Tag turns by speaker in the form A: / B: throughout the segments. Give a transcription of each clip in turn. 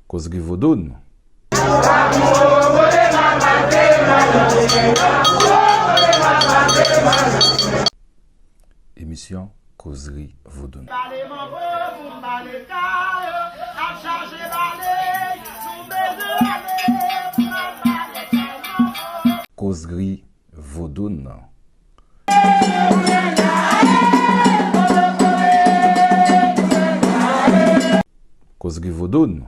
A: Causerie Vaudoune. Émission Causerie Vaudoune. Causerie Vaudoune. Causerie Vaudoune.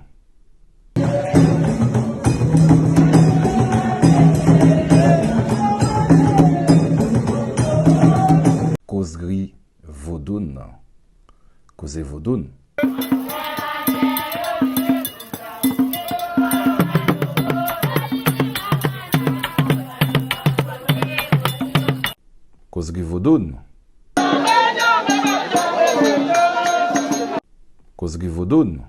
A: Causerie Vaudoune. Causez Vaudoune. Causerie Vaudoune. Causerie Vaudoune.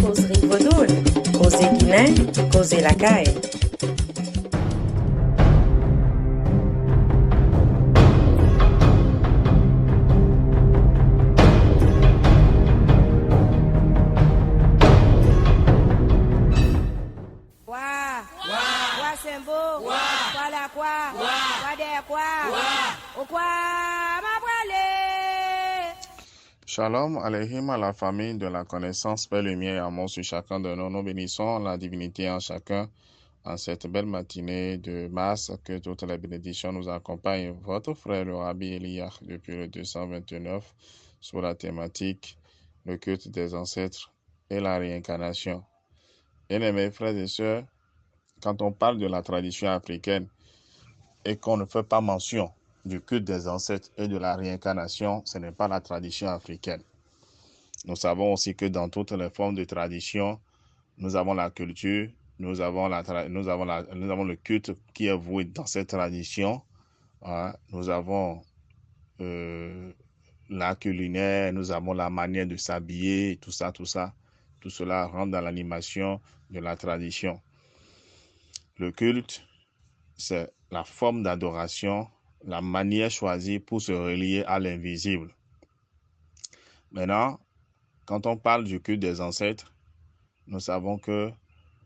B: Causerie Vaudoune. Causer Guinée, causer la caille.
C: Shalom Aleihim à la famille de la connaissance, paix, lumière et amour sur chacun de nous. Nous bénissons la divinité en chacun en cette belle matinée de mars. Que toutes les bénédictions nous accompagnent. Votre frère le Rabbi Eliah depuis le 229 sur la thématique le culte des ancêtres et la réincarnation. Bien-aimés frères et sœurs, quand on parle de la tradition africaine et qu'on ne fait pas mention du culte des ancêtres et de la réincarnation, ce n'est pas la tradition africaine. Nous savons aussi que dans toutes les formes de tradition, nous avons la culture, nous avons le culte qui est voué dans cette tradition. Nous avons la culinaire, nous avons la manière de s'habiller, tout cela rentre dans l'animation de la tradition. Le culte, c'est la forme d'adoration, la manière choisie pour se relier à l'invisible. Maintenant, quand on parle du culte des ancêtres, nous savons que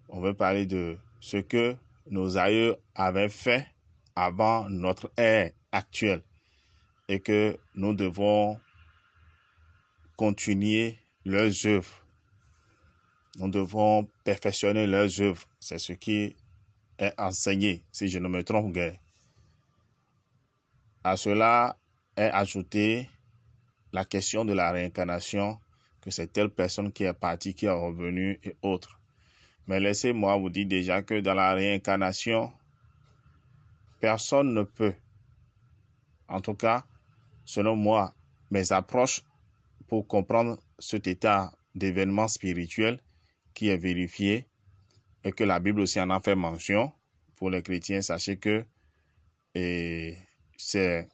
C: on veut parler de ce que nos aïeux avaient fait avant notre ère actuelle et que nous devons continuer leurs œuvres. Nous devons perfectionner leurs œuvres. C'est ce qui est enseigné, si je ne me trompe guère. À cela est ajoutée la question de la réincarnation, que c'est telle personne qui est partie, qui est revenue et autres. Mais laissez-moi vous dire déjà que dans la réincarnation, personne ne peut, en tout cas, selon moi, mes approches pour comprendre cet état d'événement spirituel qui est vérifié et que la Bible aussi en a fait mention. Pour les chrétiens, sachez que c'est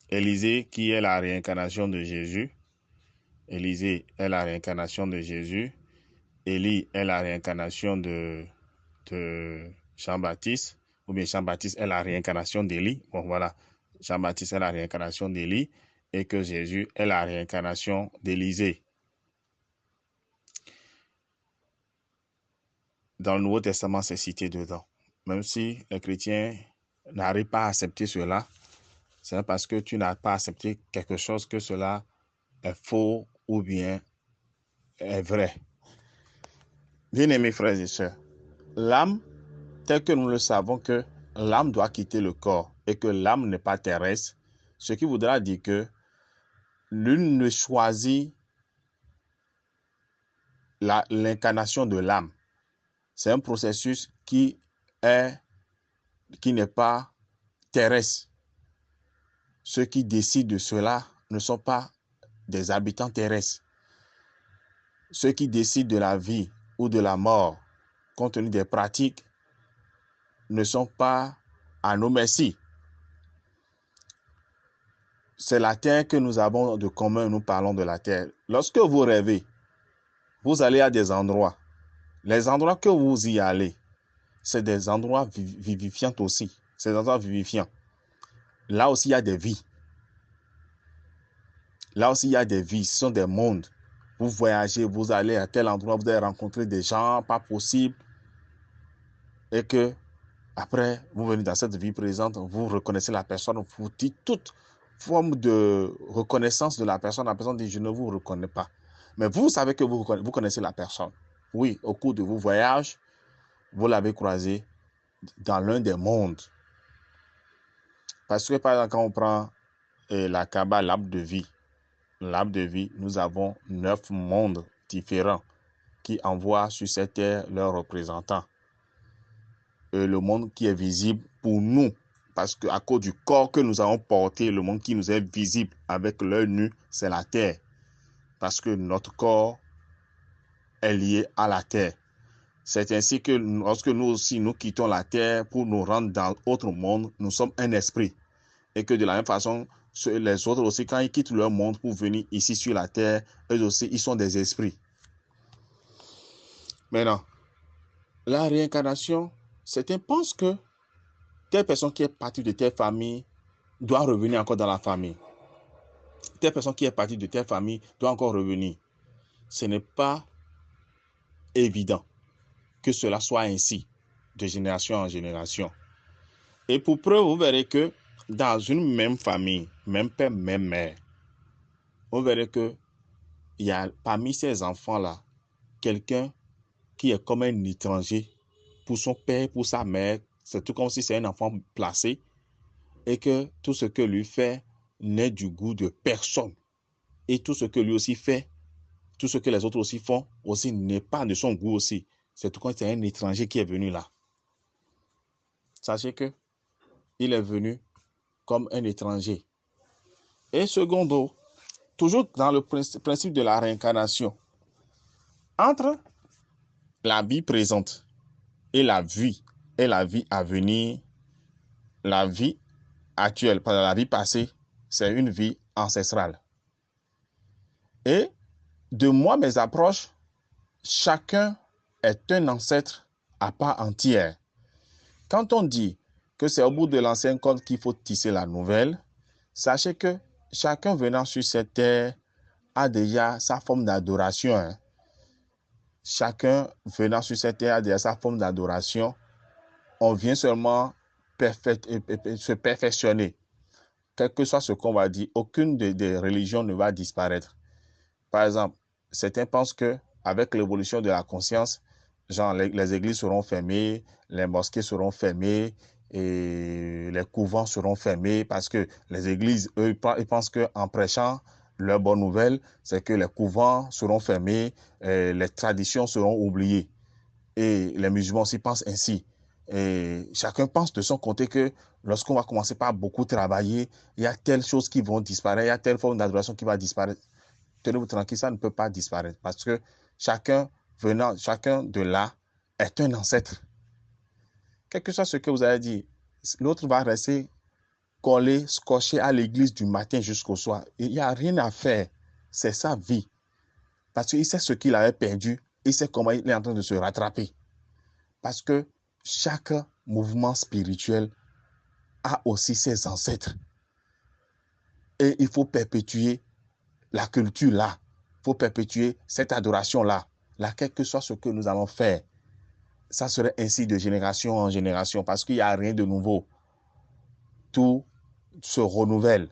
C: Élisée qui est la réincarnation de Jésus. Élisée est la réincarnation de Jésus. Élie est la réincarnation de Jean-Baptiste. Ou bien Jean-Baptiste est la réincarnation d'Élie. Bon, voilà. Jean-Baptiste est la réincarnation d'Élie et que Jésus est la réincarnation d'Élisée. Dans le Nouveau Testament, c'est cité dedans. Même si les chrétiens n'arrivent pas à accepter cela, c'est parce que tu n'as pas accepté quelque chose que cela est faux ou bien est vrai. Bien-aimés frères et sœurs, l'âme, tel que nous le savons que l'âme doit quitter le corps et que l'âme n'est pas terrestre, ce qui voudra dire que l'une ne choisit l'incarnation de l'âme. C'est un processus qui n'est pas terrestre. Ceux qui décident de cela ne sont pas des habitants terrestres. Ceux qui décident de la vie ou de la mort, compte tenu des pratiques, ne sont pas à nos merci. c'est la terre que nous avons de commun, nous parlons de la terre. Lorsque vous rêvez, vous allez à des endroits. Les endroits que vous y allez, c'est des endroits vivifiants aussi. C'est des endroits vivifiants. Là aussi, il y a des vies. Là aussi, il y a des vies. Ce sont des mondes. Vous voyagez, vous allez à tel endroit, vous allez rencontrer des gens pas possibles. Et que, après, vous venez dans cette vie présente, vous reconnaissez la personne, vous dites toute forme de reconnaissance de la personne. La personne dit, je ne vous reconnais pas. Mais vous savez que vous connaissez la personne. Oui, au cours de vos voyages, vous l'avez croisé dans l'un des mondes. Parce que, par exemple, quand on prend la Kabbale, l'arbre de vie, nous avons 9 mondes différents qui envoient sur cette terre leurs représentants. Et le monde qui est visible pour nous, parce qu'à cause du corps que nous avons porté, le monde qui nous est visible avec l'œil nu, c'est la terre. Parce que notre corps est lié à la terre. C'est ainsi que lorsque nous aussi, nous quittons la terre pour nous rendre dans autre monde, nous sommes un esprit. Et que de la même façon, les autres aussi, quand ils quittent leur monde pour venir ici sur la terre, eux aussi, ils sont des esprits. Maintenant, la réincarnation, certains pensent que telle personne qui est partie de telle famille doit revenir encore dans la famille. Telle personne qui est partie de telle famille doit encore revenir. Ce n'est pas évident que cela soit ainsi, de génération en génération. Et pour preuve, vous verrez que dans une même famille, même père, même mère, vous verrez qu'il y a parmi ces enfants-là, quelqu'un qui est comme un étranger pour son père, pour sa mère. C'est tout comme si c'est un enfant placé et que tout ce que lui fait n'est du goût de personne. Et tout ce que lui aussi fait, tout ce que les autres aussi font, aussi n'est pas de son goût aussi. C'est tout comme si c'est un étranger qui est venu là. Sachez que il est venu comme un étranger. Et secondo, toujours dans le principe de la réincarnation, entre la vie présente et la vie à venir, la vie actuelle, par la vie passée, c'est une vie ancestrale. Et de moi, mes approches, chacun est un ancêtre à part entière. Quand on dit que c'est au bout de l'ancien code qu'il faut tisser la nouvelle, sachez que chacun venant sur cette terre a déjà sa forme d'adoration. Chacun venant sur cette terre a déjà sa forme d'adoration. On vient seulement se perfectionner. Quel que soit ce qu'on va dire, aucune des religions ne va disparaître. Par exemple, certains pensent qu'avec l'évolution de la conscience, genre les églises seront fermées, les mosquées seront fermées, et les couvents seront fermés parce que les églises, eux, ils pensent qu'en prêchant leur bonne nouvelle, c'est que les couvents seront fermés, les traditions seront oubliées. Et les musulmans aussi pensent ainsi. Et chacun pense de son côté que lorsqu'on va commencer par beaucoup travailler, il y a telle chose qui vont disparaître, il y a telle forme d'adoration qui va disparaître. Tenez-vous tranquille, ça ne peut pas disparaître parce que chacun de là est un ancêtre. Quel que soit ce que vous avez dit, l'autre va rester collé, scotché à l'église du matin jusqu'au soir. Il n'y a rien à faire. C'est sa vie. Parce qu'il sait ce qu'il avait perdu. Il sait comment il est en train de se rattraper. Parce que chaque mouvement spirituel a aussi ses ancêtres. Et il faut perpétuer la culture là. Il faut perpétuer cette adoration là. Là, quel que soit ce que nous allons faire, ça serait ainsi de génération en génération parce qu'il n'y a rien de nouveau. Tout se renouvelle.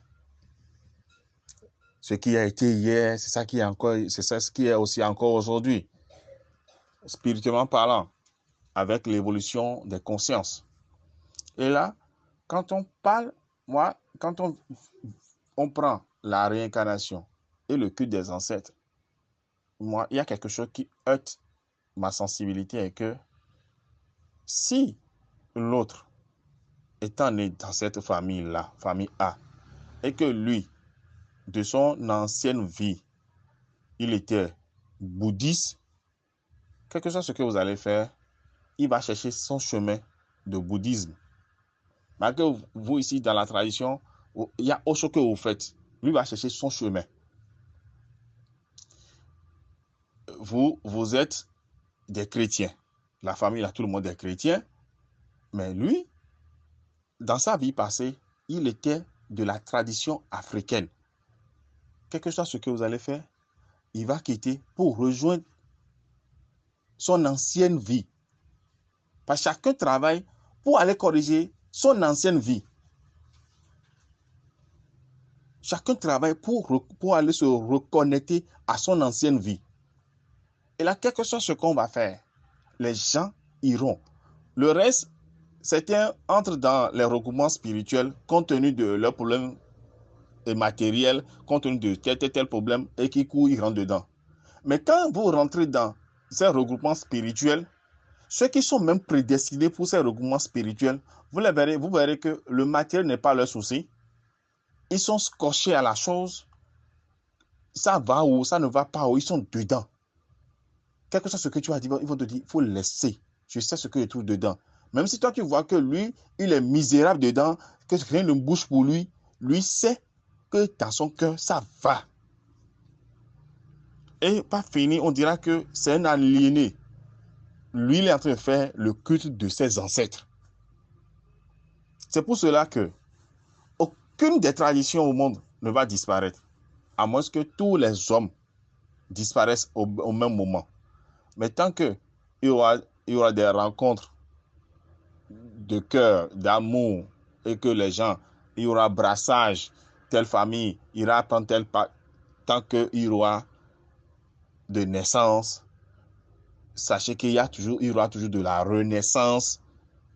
C: Ce qui a été hier, c'est ça qui est encore, c'est ça ce qui est aussi encore aujourd'hui. Spirituellement parlant, avec l'évolution des consciences. Et là, quand on parle, quand on prend la réincarnation et le culte des ancêtres, il y a quelque chose qui heurte ma sensibilité et que si l'autre étant né dans cette famille-là, famille A, et que lui, de son ancienne vie, il était bouddhiste, quel que soit ce que vous allez faire, il va chercher son chemin de bouddhisme. Malgré vous, ici, dans la tradition, Il y a autre chose que vous faites. Lui va chercher son chemin. Vous êtes des chrétiens. La famille, là, tout le monde est chrétien. Mais lui, dans sa vie passée, il était de la tradition africaine. Quel que soit ce que vous allez faire, il va quitter pour rejoindre son ancienne vie. Parce que chacun travaille pour aller corriger son ancienne vie. Chacun travaille pour aller se reconnecter à son ancienne vie. Et là, quel que soit ce qu'on va faire, les gens iront. Le reste, certains entrent dans les regroupements spirituels compte tenu de leurs problèmes matériels, compte tenu de tel problème, et qui courent, ils rentrent dedans. Mais quand vous rentrez dans ces regroupements spirituels, ceux qui sont même prédestinés pour ces regroupements spirituels, vous verrez que le matériel n'est pas leur souci. Ils sont scotchés à la chose. Ça va ou ça ne va pas ou ils sont dedans. Quel que soit ce que tu as dit, ils vont te dire, il faut laisser. Je sais ce que je trouve dedans. Même si toi, tu vois que lui, il est misérable dedans, que rien ne bouge pour lui, lui sait que dans son cœur, ça va. Et pas fini, on dira que c'est un aliéné. Lui, il est en train de faire le culte de ses ancêtres. C'est pour cela que aucune des traditions au monde ne va disparaître, à moins que tous les hommes disparaissent au même moment. Mais tant qu'il y aura des rencontres de cœur, d'amour, et que les gens, il y aura brassage, telle famille ira prendre tel pas, tant qu'il y aura de naissance, sachez qu'il y aura toujours de la renaissance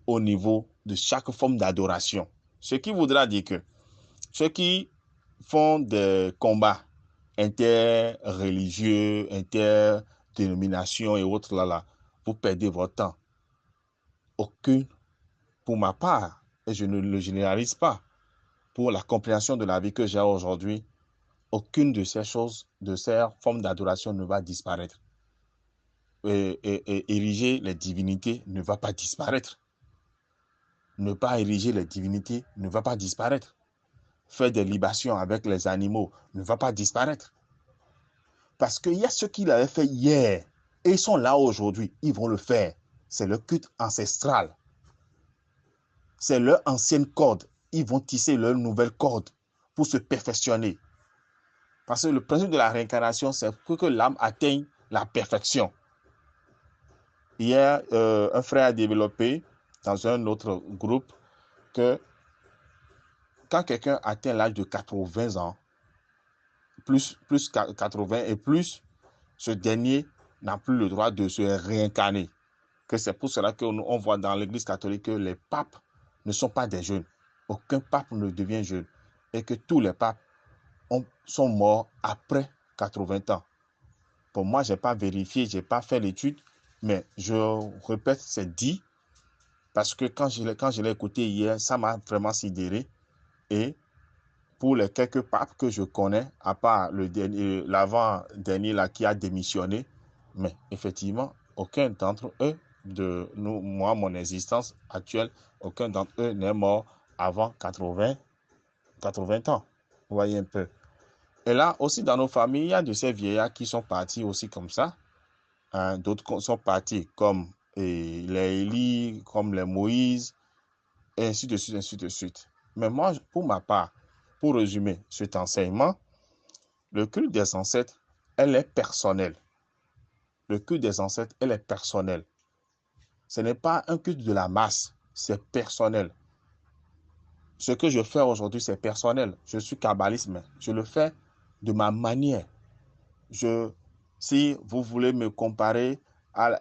C: au niveau de chaque forme d'adoration. Ce qui voudra dire que ceux qui font des combats interreligieux, interdénominations et autres là, vous perdez votre temps. Aucune, pour ma part, et je ne le généralise pas, pour la compréhension de la vie que j'ai aujourd'hui, aucune de ces choses, de ces formes d'adoration ne va disparaître. Et ériger les divinités ne va pas disparaître. Ne pas ériger les divinités ne va pas disparaître. Faire des libations avec les animaux ne va pas disparaître. Parce qu'il y a ceux qui l'avaient fait hier et ils sont là aujourd'hui, ils vont le faire. C'est le culte ancestral. C'est leur ancienne corde. Ils vont tisser leur nouvelle corde pour se perfectionner. Parce que le principe de la réincarnation, c'est que l'âme atteigne la perfection. Hier, un frère a développé dans un autre groupe que quand quelqu'un atteint l'âge de 80 ans, plus 80 et plus, ce dernier n'a plus le droit de se réincarner. Que c'est pour cela qu'on voit dans l'Église catholique que les papes ne sont pas des jeunes. Aucun pape ne devient jeune. Et que tous les papes sont morts après 80 ans. Pour moi, je n'ai pas vérifié, je n'ai pas fait l'étude, mais je répète, c'est dit, parce que quand je l'ai écouté hier, ça m'a vraiment sidéré. Et pour les quelques papes que je connais, à part l'avant-dernier là qui a démissionné, mais effectivement, aucun d'entre eux, moi, mon existence actuelle, aucun d'entre eux n'est mort avant 80 ans. Vous voyez un peu. Et là, aussi dans nos familles, il y a de ces vieillards qui sont partis aussi comme ça. D'autres sont partis comme les Élie, comme les Moïse, et ainsi de suite, ainsi de suite. Mais moi, pour ma part, pour résumer cet enseignement, le culte des ancêtres, elle est personnelle. Le culte des ancêtres, elle est personnelle. Ce n'est pas un culte de la masse, c'est personnel. Ce que je fais aujourd'hui, c'est personnel. Je suis kabbaliste, mais je le fais de ma manière. Si vous voulez me comparer à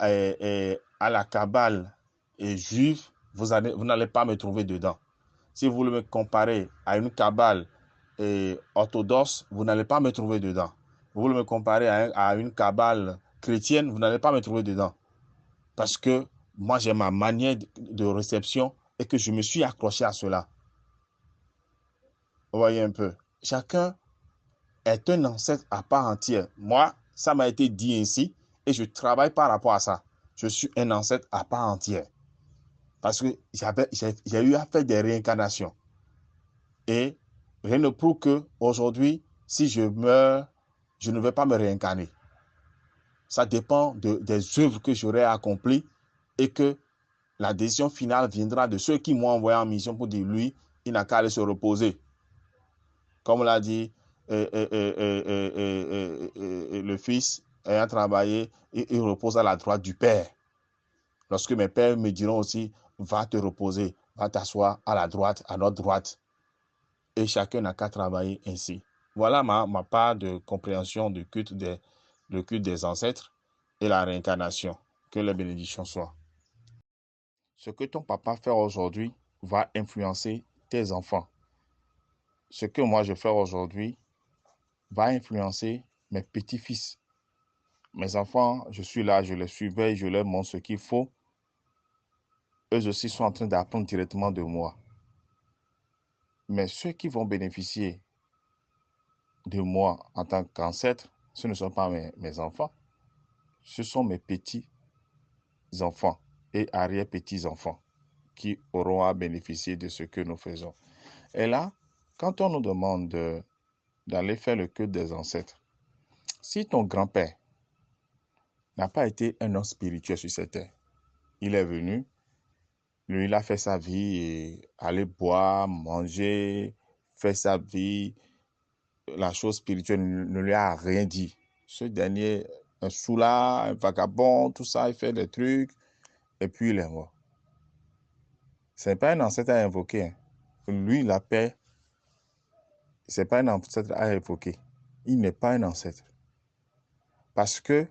C: la Kabbale juive, vous n'allez pas me trouver dedans. Si vous voulez me comparer à une Kabbale orthodoxe, vous n'allez pas me trouver dedans. Vous voulez me comparer à une Kabbale chrétienne, vous n'allez pas me trouver dedans. Parce que moi, j'ai ma manière de réception et que je me suis accroché à cela. Vous voyez un peu. Chacun est un ancêtre à part entière. Moi, ça m'a été dit ainsi et je travaille par rapport à ça. Je suis un ancêtre à part entière. Parce que j'ai eu à faire des réincarnations. Et Rien ne prouve qu'aujourd'hui, si je meurs, je ne vais pas me réincarner. Ça dépend des œuvres que j'aurai accomplies et que la décision finale viendra de ceux qui m'ont envoyé en mission pour dire, lui, il n'a qu'à aller se reposer. Comme l'a dit le fils ayant travaillé, il repose à la droite du Père. Lorsque mes pères me diront aussi, va te reposer, va t'asseoir à la droite, à notre droite. Et chacun n'a qu'à travailler ainsi. Voilà ma part de compréhension du culte des ancêtres et la réincarnation. Que les bénédictions soient. Ce que ton papa fait aujourd'hui va influencer tes enfants. Ce que moi je fais aujourd'hui va influencer mes petits-fils. Mes enfants, je suis là, je les surveille, je leur montre ce qu'il faut. Eux aussi sont en train d'apprendre directement de moi. Mais ceux qui vont bénéficier de moi en tant qu'ancêtre, ce ne sont pas mes enfants, ce sont mes petits-enfants et arrière-petits-enfants qui auront à bénéficier de ce que nous faisons. Et là, quand on nous demande d'aller faire le culte des ancêtres, si ton grand-père n'a pas été un homme spirituel sur cette terre, il est venu, lui, il a fait sa vie, et aller boire, manger, faire sa vie, la chose spirituelle ne lui a rien dit. Ce dernier, un soulard, un vagabond, tout ça, il fait des trucs, et puis il est mort. Ce n'est pas un ancêtre à invoquer. Hein. Lui, la paix, ce n'est pas un ancêtre à invoquer. Il n'est pas un ancêtre. Parce que,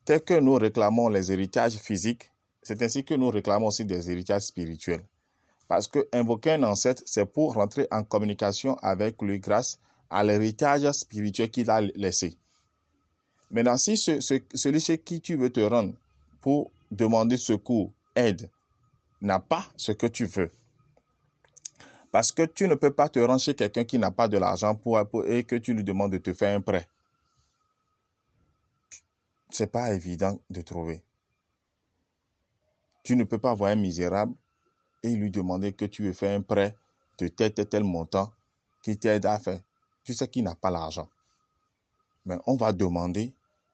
C: tel que nous réclamons les héritages physiques, c'est ainsi que nous réclamons aussi des héritages spirituels. Parce que invoquer un ancêtre, c'est pour rentrer en communication avec lui grâce à l'héritage spirituel qu'il a laissé. Maintenant, si celui chez qui tu veux te rendre pour demander secours, aide, n'a pas ce que tu veux, parce que tu ne peux pas te rendre chez quelqu'un qui n'a pas de l'argent et que tu lui demandes de te faire un prêt. Ce n'est pas évident de trouver. Tu ne peux pas voir un misérable et lui demander que tu veux faire un prêt de tel montant qui t'aide à faire. Tu sais qu'il n'a pas l'argent. Mais on va demander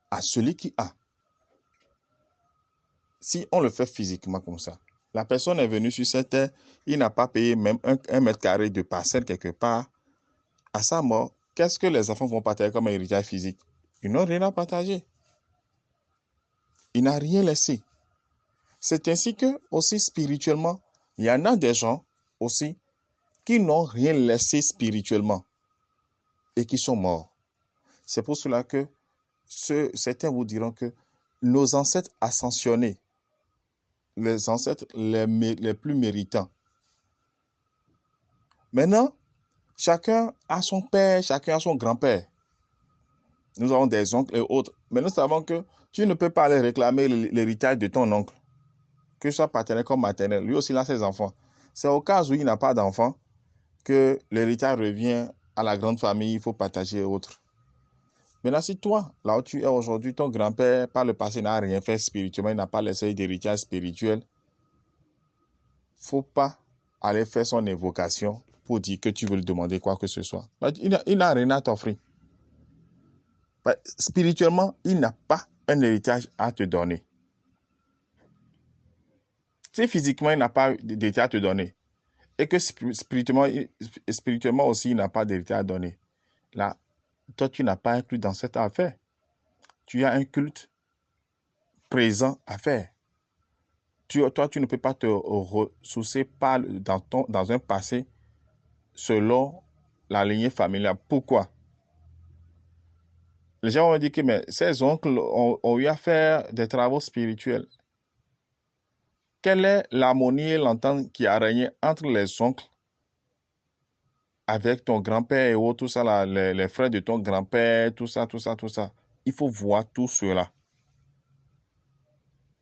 C: à celui qui a. Si on le fait physiquement comme ça, la personne est venue sur cette terre, il n'a pas payé même un mètre carré de parcelle quelque part. À sa mort, qu'est-ce que les enfants vont partager comme héritage physique? Ils n'ont rien à partager. Il n'a rien laissé. C'est ainsi que, aussi spirituellement, il y en a des gens aussi qui n'ont rien laissé spirituellement et qui sont morts. C'est pour cela que certains vous diront que nos ancêtres ascensionnés, les ancêtres les plus méritants. Maintenant, chacun a son père, chacun a son grand-père. Nous avons des oncles et autres. Mais nous savons que tu ne peux pas aller réclamer l'héritage de ton oncle, que ce soit paternel comme maternel. Lui aussi, il a ses enfants. C'est au cas où il n'a pas d'enfants que l'héritage revient à la grande famille, il faut partager et autres. Maintenant, si toi, là où tu es aujourd'hui, ton grand-père, par le passé, n'a rien fait spirituellement, il n'a pas laissé d'héritage spirituel, il ne faut pas aller faire son évocation pour dire que tu veux lui demander quoi que ce soit. Il n'a rien à t'offrir. Spirituellement, il n'a pas un héritage à te donner. Si physiquement, il n'a pas d'héritage à te donner, et que spirituellement aussi, il n'a pas d'héritage à donner, là, toi, tu n'as pas inclus dans cette affaire. Tu as un culte présent à faire. Toi, tu ne peux pas te ressourcer dans un passé selon la lignée familiale. Pourquoi? Les gens vont dire que mais ces oncles ont eu à faire des travaux spirituels. Quelle est l'harmonie et l'entente qui a régné entre les oncles avec ton grand-père et autres, tout ça, là, les frères de ton grand-père, tout ça, tout ça, tout ça. Il faut voir tout cela.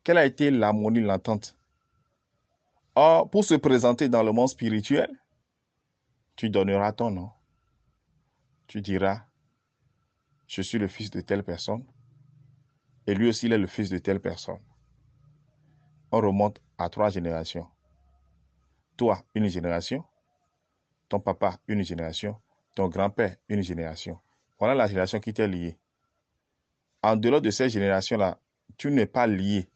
C: Quelle a été l'harmonie, l'entente? Or, pour se présenter dans le monde spirituel, tu donneras ton nom. Tu diras, je suis le fils de telle personne, et lui aussi, il est le fils de telle personne. On remonte à 3 générations. Toi, une génération. ton papa, une génération, ton grand-père, une génération. Voilà la génération qui t'est liée. En dehors de ces générations-là, tu n'es pas lié.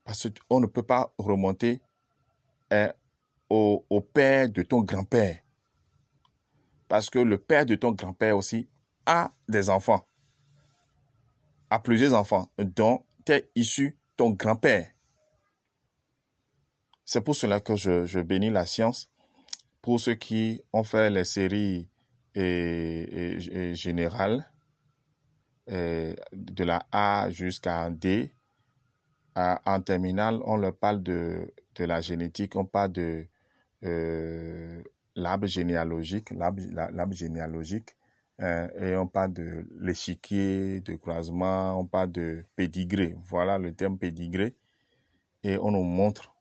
C: Parce qu'on ne peut pas remonter au père de ton grand-père. Parce que le père de ton grand-père aussi a des enfants, a plusieurs enfants, dont est issu ton grand-père. C'est pour cela que je bénis la science pour ceux qui ont fait les séries générales, de la A jusqu'à D. En terminale, on leur parle de la génétique, on parle de l'arbre généalogique, et on parle de l'échiquier de croisement, on parle de pédigré. Voilà le terme pédigré. Et on nous montre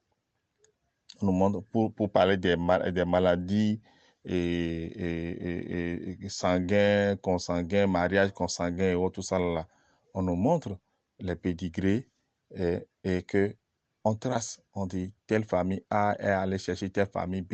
C: pour parler des maladies et sanguins, consanguins, mariage consanguin et autres, tout ça là. On nous montre les pédigrés et que on trace, on dit telle famille A est allée chercher telle famille B.